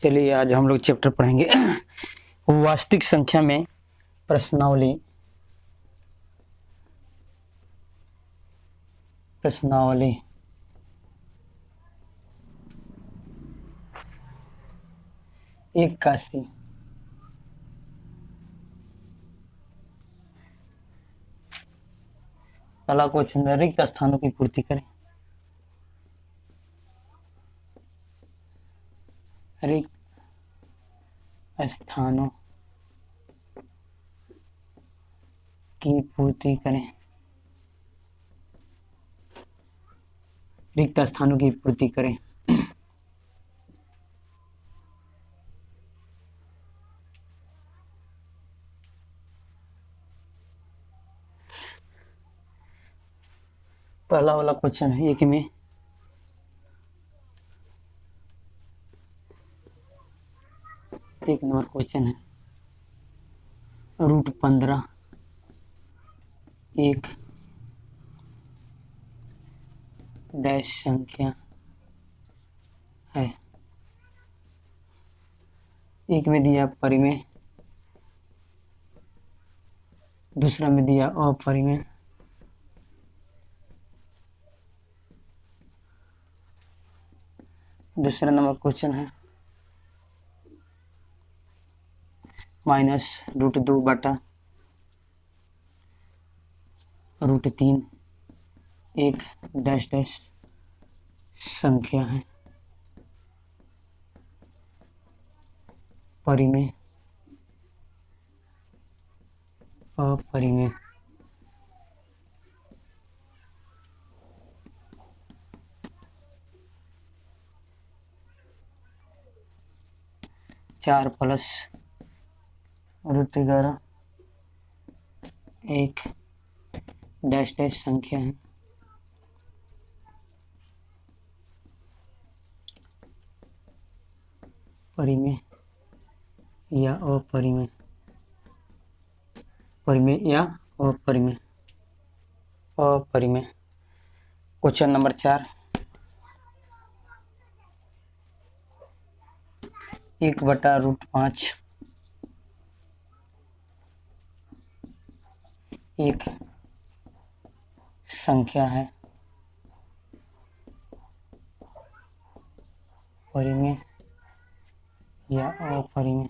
चलिए आज हम लोग चैप्टर पढ़ेंगे वास्तविक संख्या में प्रश्नावली। प्रश्नावली इक्यासी। पहला क्वेश्चन है, रिक्त स्थानों की पूर्ति करें। रिक्त स्थानों की पूर्ति करें। रिक्त स्थानों की पूर्ति करें। पहला वाला क्वेश्चन है एक में एक नंबर क्वेश्चन है, √15 एक डैश संख्या है। एक में दिया परिमेय, दूसरा में दिया अपरिमेय। दूसरा नंबर क्वेश्चन है -√2 बटा √3 एक डैश डैश संख्या है। परिमेय अपरिमेय। चार प्लस √11 एक डैश डैश संख्या है। परिमेय या अपरिमेय। परिमेय या अपरिमेय। अपरिमेय। क्वेश्चन नंबर 4, 1/√5 एक संख्या है। परिमेय या अपरिमेय।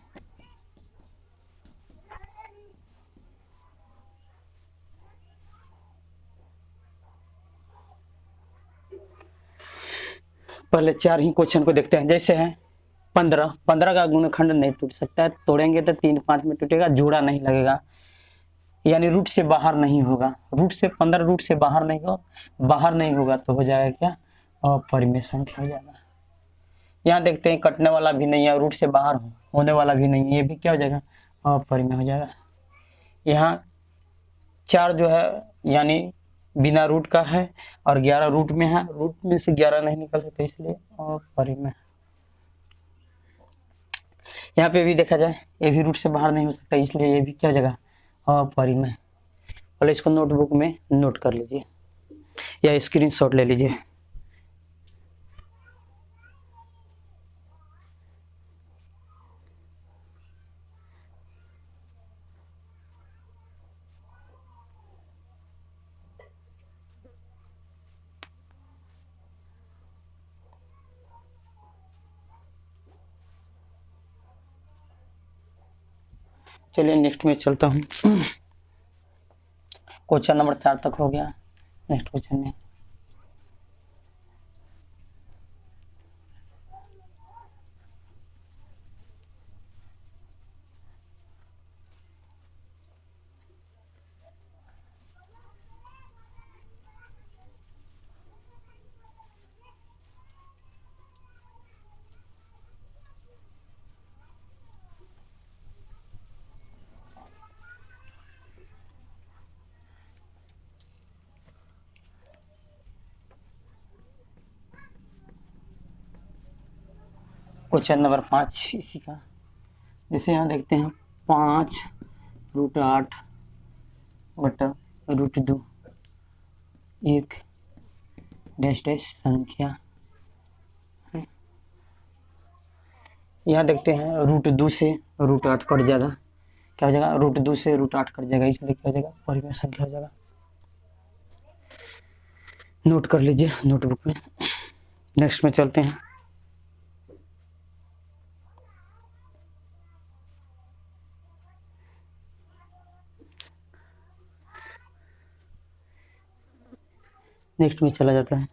पहले 4 ही क्वेश्चन को देखते हैं। जैसे है 15 का गुणनखंड नहीं टूट सकता है, तोड़ेंगे तो 3-5 में टूटेगा, जोड़ा नहीं लगेगा, यानी रूट से बाहर नहीं होगा। रूट से 15 रूट से बाहर नहीं होगा तो हो जाएगा क्या, अपरिमेय संख्या हो जाएगा। यहाँ देखते हैं कटने वाला भी नहीं है, रूट से बाहर होने वाला भी नहीं है, ये भी क्या हो जाएगा, अपरिमेय हो जाएगा। यहाँ 4 जो है यानी बिना रूट का है और 11 रूट में है, रूट में से 11 नहीं निकल सकते, इसलिए अपरिमेय। यहाँ पे भी देखा जाए ये भी रूट से बाहर नहीं हो सकता, इसलिए ये भी क्या हो जाएगा, अपरिमेय। पहले इसको नोटबुक में नोट कर लीजिए या स्क्रीनशॉट ले लीजिए। चलिए नेक्स्ट में चलता हूँ। क्वेश्चन नंबर 4 तक हो गया। नेक्स्ट क्वेश्चन में क्वेश्चन नंबर 5 इसी का। जैसे यहाँ देखते हैं 5√8 बटा √2 एक डैश डैश संख्या है। यहाँ देखते हैं √2 से √8 कट जाएगा, क्या हो जाएगा, √2 से √8 कट जाएगा, इसलिए क्या हो जाएगा, परिमेय संख्या हो जाएगा। नोट कर लीजिए नोटबुक में। नेक्स्ट में चलते हैं। नेक्स्ट में चला जाता है।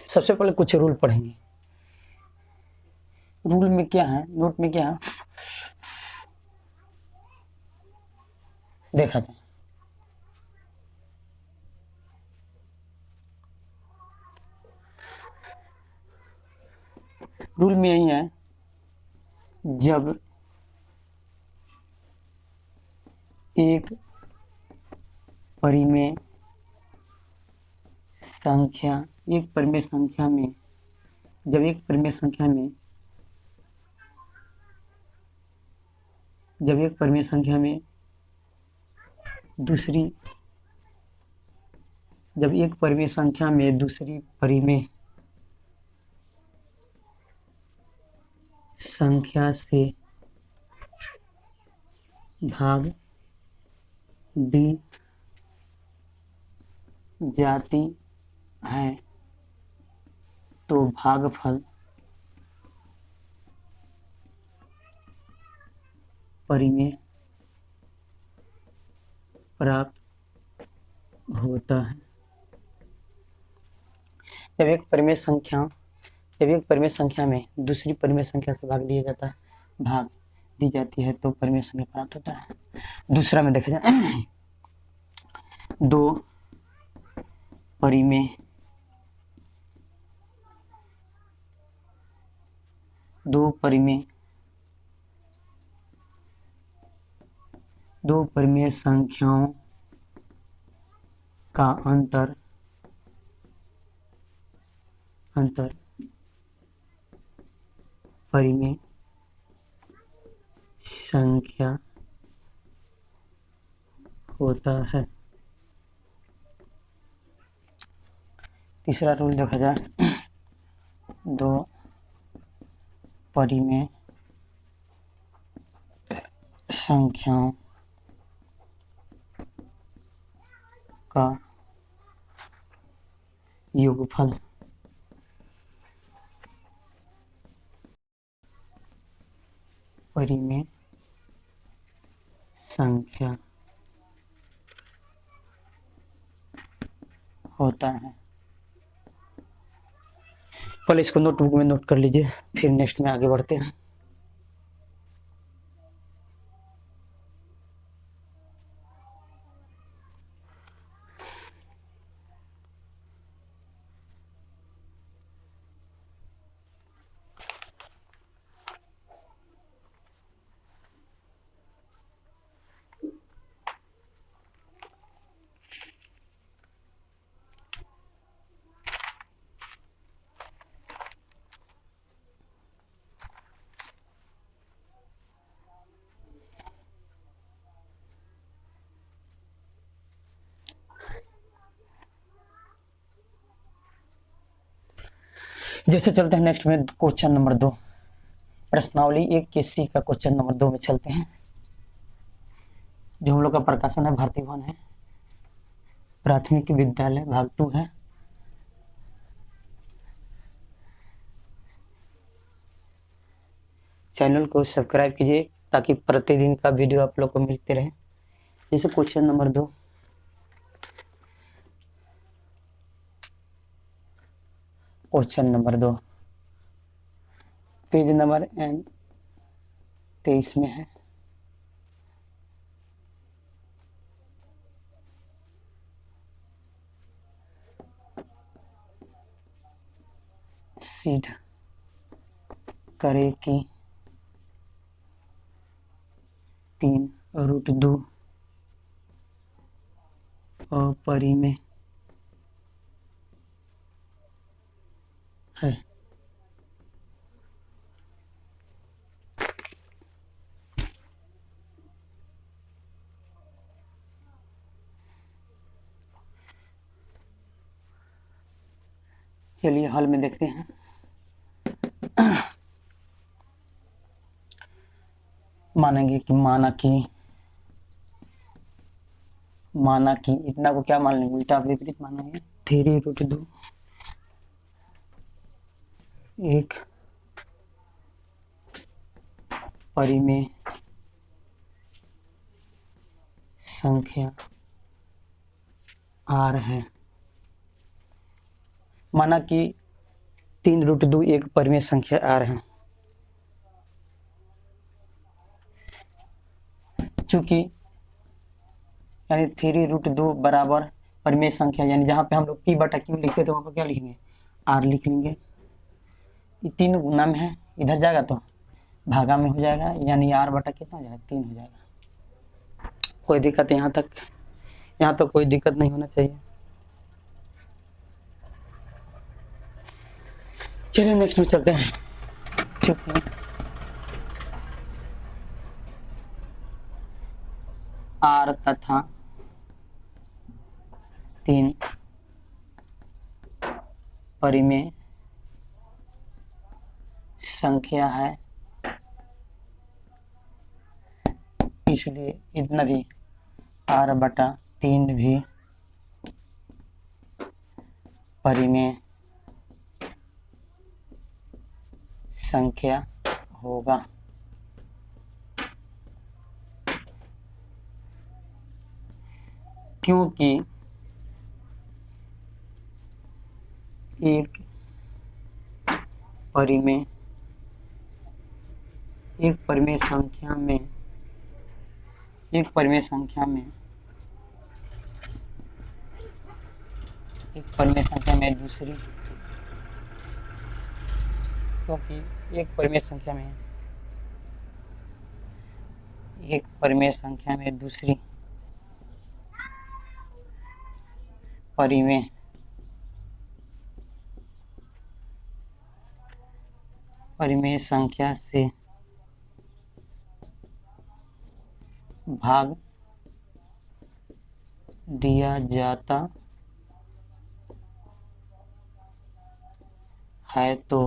सबसे पहले कुछ रूल पढ़ेंगे। रूल में क्या है, नोट में क्या है, देखा जाए। रूल में यही है, जब एक परिमेय संख्या, एक परिमेय संख्या में, जब एक परिमेय संख्या में, जब एक परिमेय संख्या में दूसरी, जब एक परिमेय संख्या में दूसरी परिमेय संख्या से भाग दी जाती है तो भागफल परिमेय प्राप्त होता है। जब एक परिमेय संख्या, जब एक परिमेय संख्या में दूसरी परिमेय संख्या से भाग दिया जाता है, भाग दी जाती है तो परिमेय संख्या प्राप्त होता है। दूसरा में देखा जाए, दो परिमेय, दो परिमेय, दो परिमेय संख्याओं का अंतर परिमेय संख्या होता है। तीसरा रूल देखा जाए, दो परिमेय संख्याओं का योगफल परिमेय संख्या होता है। पहले इसको नोटबुक में नोट कर लीजिए, फिर नेक्स्ट में आगे बढ़ते हैं। जैसे चलते हैं नेक्स्ट में क्वेश्चन नंबर 2, प्रश्नावली 1 का क्वेश्चन नंबर 2 में चलते हैं। जो हम लोग का प्रकाशन है भारती भवन है, प्राथमिक विद्यालय भाग 2 है। चैनल को सब्सक्राइब कीजिए ताकि प्रतिदिन का वीडियो आप लोग को मिलते रहे। जैसे question number 2, question number 2 page number 23 में है। सिद्ध करे कि 3√2 अपरिमेय है। चलिए हल में देखते हैं। मानेंगे कि माना कि इतना को क्या मान लेंगे, उल्टा विपरीत मानेंगे। 3√2 एक परिमेय संख्या R है। माना कि 3√2 एक परिमेय संख्या R है। चूंकि यानी 3√2 बराबर परिमेय संख्या, यानी जहाँ पे हम लोग P/Q लिखते थे वहाँ पर क्या लिखेंगे, R लिख लेंगे। ये 3 गुना में है, इधर जाएगा तो भागा में हो जाएगा, यानी R बटा कितना हो जाएगा, 3 हो जाएगा। कोई दिक्कत यहाँ तक कोई दिक्कत नहीं होना चाहिए। चलिए नेक्स्ट में चलते हैं। चूंकि R तथा 3 परिमेय संख्या है, इसलिए इतना भी R/3 भी परिमेय संख्या होगा। क्योंकि एक परिमेय संख्या में दूसरी, क्योंकि एक परिमेय संख्या में दूसरी परिमेय संख्या से भाग दिया जाता है तो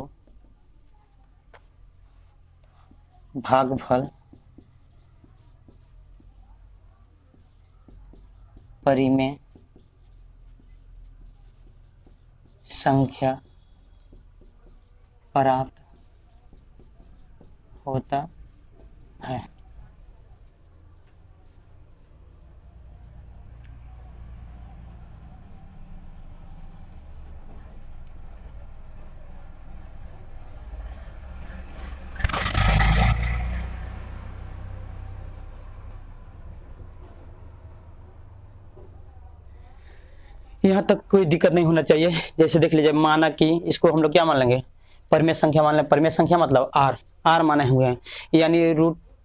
भागफल परिमेय संख्या प्राप्त होता है। यहाँ तक कोई दिक्कत नहीं होना चाहिए। जैसे देख लीजिए, माना कि इसको हम लोग क्या मान लेंगे, परिमेय संख्या मान लें। परिमेय संख्या मतलब R माने हुए हैं, यानी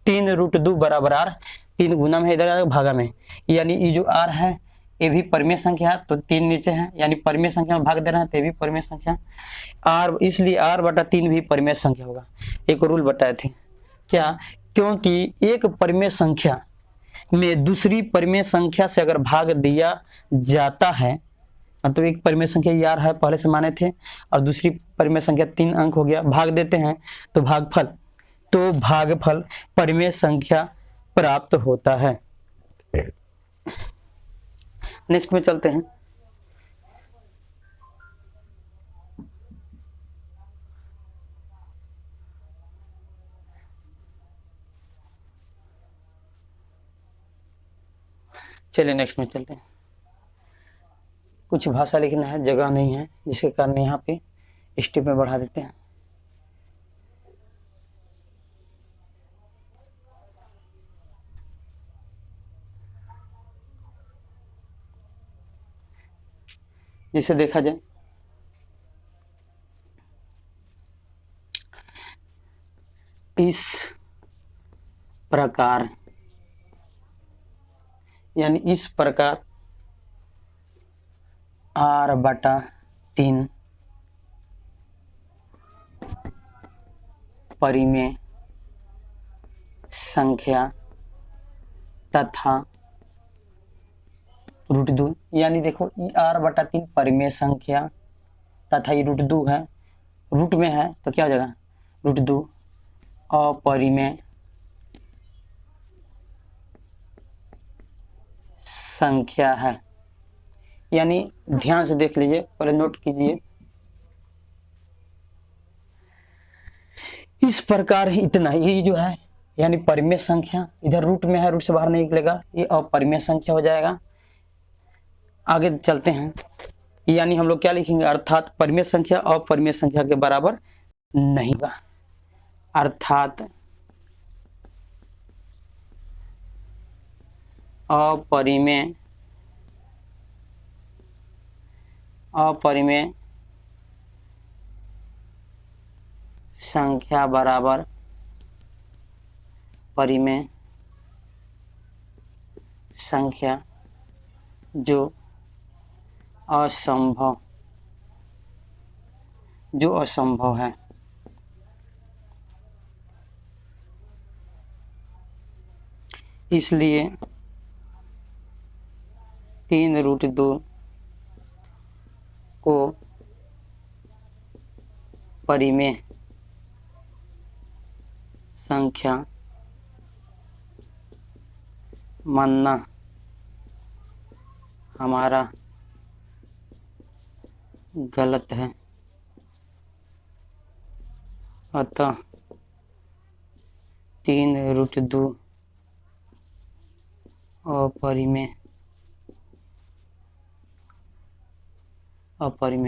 3√2 बराबर R, 3 गुना में इधर भागा में, यानी ये जो R है ये भी परिमेय संख्या है, तो 3 नीचे है, यानी परिमेय संख्या में भाग दे रहे हैं तो ये भी परिमेय संख्या R, इसलिए R/3 भी परिमेय संख्या होगा। एक रूल बताए थे क्या, क्योंकि एक परिमेय संख्या में दूसरी परिमेय संख्या से अगर भाग दिया जाता है, मतलब एक परिमेय संख्या R है पहले से माने थे, और दूसरी परिमेय संख्या 3 अंक हो गया, भाग देते हैं तो भागफल परिमेय संख्या प्राप्त होता है। नेक्स्ट में चलते हैं। चलिए नेक्स्ट में चलते हैं। कुछ भाषा लिखना है, जगह नहीं है, जिसके कारण यहाँ पे स्टेप में बढ़ा देते हैं। जिसे देखा जाए इस प्रकार, यानी इस प्रकार r/3 परिमेय संख्या तथा √2, यानी देखो r/3 परिमेय संख्या तथा ये √2 है, रूट में है तो क्या हो जाएगा √2 अपरिमेय संख्या है। यानी ध्यान से देख लीजिए, पहले नोट कीजिए, इस प्रकार इतना, ये जो है यानी परिमेय संख्या, इधर रूट में है, रूट से बाहर नहीं निकलेगा, ये अपरिमेय संख्या हो जाएगा। आगे चलते हैं, यानी हम लोग क्या लिखेंगे, अर्थात परिमेय संख्या अपरिमेय संख्या के बराबर नहीं होगा, अर्थात अपरिमेय संख्या बराबर परिमेय संख्या, जो असंभव है। इसलिए 3√2 को परिमेय संख्या मानना हमारा गलत है, अतः 3√2 अपरिमेय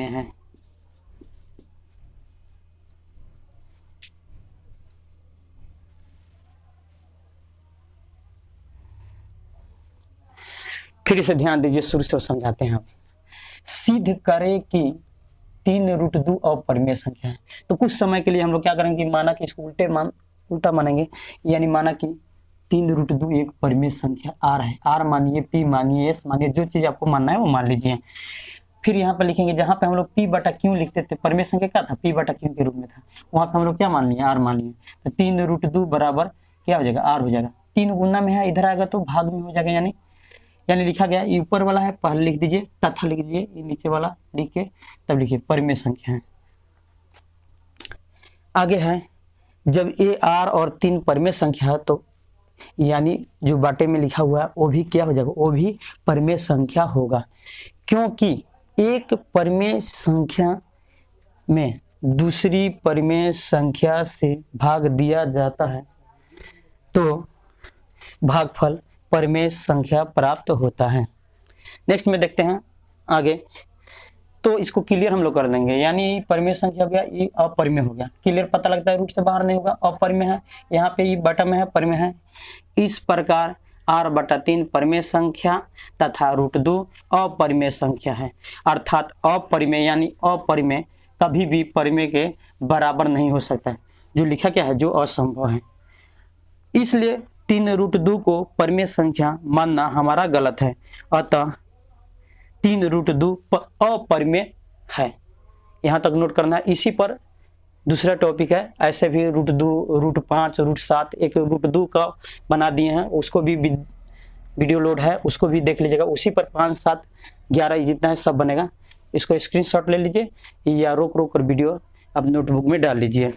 है। फिर इसे ध्यान दीजिए, शुरू से समझाते हैं। सिद्ध करें कि 3√2 अपरिमेय संख्या है। तो कुछ समय के लिए हम लोग क्या करेंगे, माना कि इसको उल्टा मानेंगे, यानी माना कि 3√2 एक परिमेय संख्या r है, r मानिए, p मानिए, s मानिए, जो चीज आपको मानना है वो मान लीजिए। फिर यहाँ पर लिखेंगे, जहाँ पे हम लोग p/q लिखते थे, परिमेय संख्या क्या था, p/q के रूप में था, वहां पे हम लोग क्या मान लिए, r मान लिए। तो 3√2 बराबर क्या हो जाएगा, r हो जाएगा। 3 गुना में है, इधर आएगा तो भाग में हो जाएगा, यानी लिखा गया, ये ऊपर वाला है पहले लिख दीजिए, तथा लिख दीजिए, ये नीचे वाला लिख के तब लिखिए परिमेय संख्या है। आगे है, जब a r और 3 परिमेय संख्या है तो यानी जो बाटे में लिखा हुआ है वो भी क्या हो जाएगा, वो भी परिमेय संख्या होगा, क्योंकि एक परिमेय संख्या में दूसरी परिमेय संख्या से भाग दिया जाता है तो भागफल परिमेय संख्या प्राप्त होता है। नेक्स्ट में देखते हैं आगे, तो इसको क्लियर हम लोग कर देंगे, यानी परिमेय संख्या हो गया, ये अपरिमेय हो गया, क्लियर पता लगता है, रूट से बाहर नहीं होगा, अपरिमेय है, यहाँ पे ये बटा में है, परिमेय है। इस प्रकार r/3 परिमेय संख्या तथा √2 अपरिमेय संख्या है, अर्थात अपरिमेय यानी अपरिमेय कभी भी परिमेय के बराबर नहीं हो सकता है, जो लिखा क्या है, जो असंभव है। इसलिए 3√2 को परिमेय संख्या मानना हमारा गलत है, अतः 3√2 अपरिमेय है। यहाँ तक नोट करना है। इसी पर दूसरा टॉपिक है, ऐसे भी √2, √5, √7 एक √2 का बना दिए हैं, उसको भी वीडियो लोड है, उसको भी देख लीजिएगा। उसी पर 5, 7, 11 जितना है सब बनेगा। इसको स्क्रीनशॉट ले लीजिए या रोक कर वीडियो अब नोटबुक में डाल लीजिए।